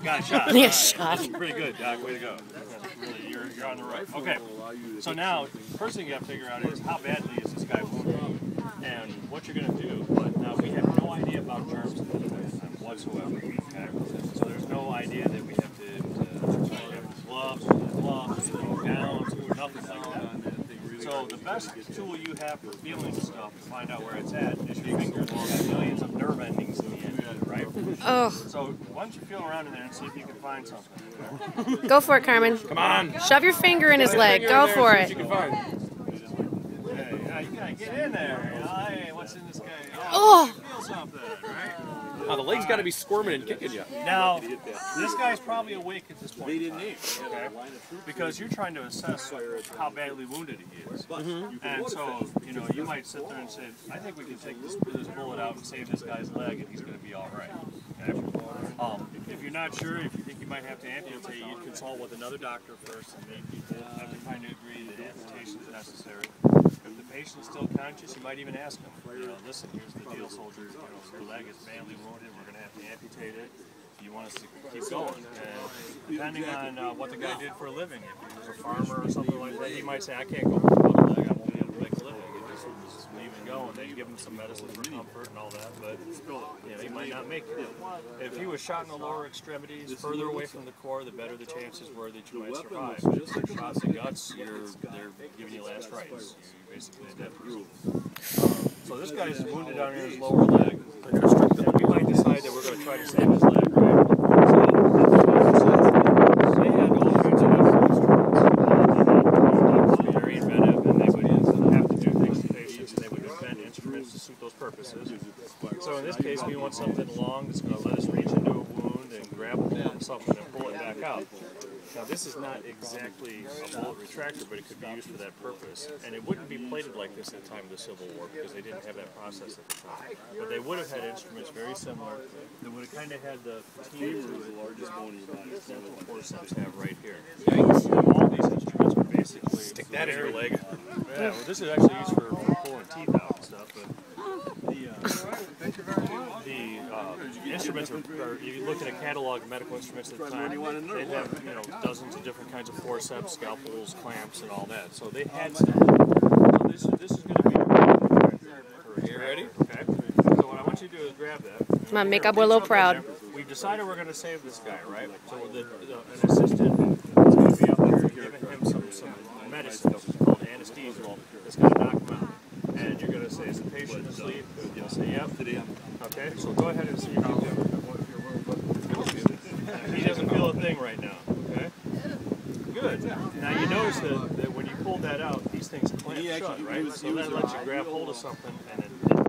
Got a shot. Yeah, shot. Pretty good, Doc. Way to go. Really, you're on the right. Okay. So now, first thing you got to figure out is how badly is this guy wounded, and what you're going to do. But now we have no idea about germs whatsoever. Okay. So there's no idea that we have to have gloves, gowns, or nothing like that. So the best tool you have for feeling stuff to find out where it's at is your finger. Well, got millions of nerve endings in the end, right? Oh. So why don't you feel around in there and see if you can find something. Go for it, Carmen. Come on. Shove your finger in his leg. Go for it. Yeah, you gotta get in there. You know, hey, what's in this guy? Oh. Feel something, right? Oh, the leg's got to be squirming and kicking you. Now, this guy's probably awake at this point in time, okay? Because you're trying to assess how badly wounded he is. And so, you know, you might sit there and say, I think we can take this bullet out and save this guy's leg and he's going to be all right. Okay? If you're not sure, if you think you might have to amputate, you'd consult with another doctor first and then people have to kind of agree that amputation is necessary. If the patient's still conscious, you might even ask him, you know, listen, here's the deal, soldier, you know, your leg is badly wounded, we're going to have to amputate it. Do you want us to keep going? And depending on what the guy did for a living, if he was a farmer or something like that, he might say, I can't go without a leg, I won't be able to make a living. Just leave it go, and then give him some medicine for comfort and all that, but you know, he might not make it. If he was shot in the lower extremities, further away from the core, the better the chances were that you might survive. If you're shot in the guts, they're giving you last rites. You basically dead. So this guy's wounded down in his lower leg. And we might decide that we're going to try to save his leg, right? So they had all kinds of instruments. Very inventive, and they would have to do things to patients, and they would invent instruments to suit those purposes. So in this case, we want something long that's going to let us reach into a wound and grab a hold of something and pull it back out. Now this is not exactly a bullet retractor, but it could be used for that purpose. And it wouldn't be plated like this at the time of the Civil War because they didn't have that process at the time. But they would have had instruments very similar that would have kind of had the team to the largest bone in your body. That's what forceps have right here. All these instruments are basically... Stick that in your leg. Yeah, well this is actually used for pulling teeth out and stuff, but the instruments are, if you look at a catalog of medical instruments at the time, they'd have, you know, dozens of different kinds of forceps, scalpels, clamps, and all that. So they had stuff. So this is going to be... Are you ready? Okay. So what I want you to do is grab that. Come on, make up we're a little proud. We've decided we're going to save this guy, right? So an assistant is going to be up there giving him some medicine called anesthesia that's going to knock him out. And you're going to say, is the patient asleep? You'll say, yep. Okay, so go ahead and see how he doesn't feel a thing right now. Okay? Good. Now you notice that when you pull that out, these things clamp shut, right? So that lets you grab hold of something and then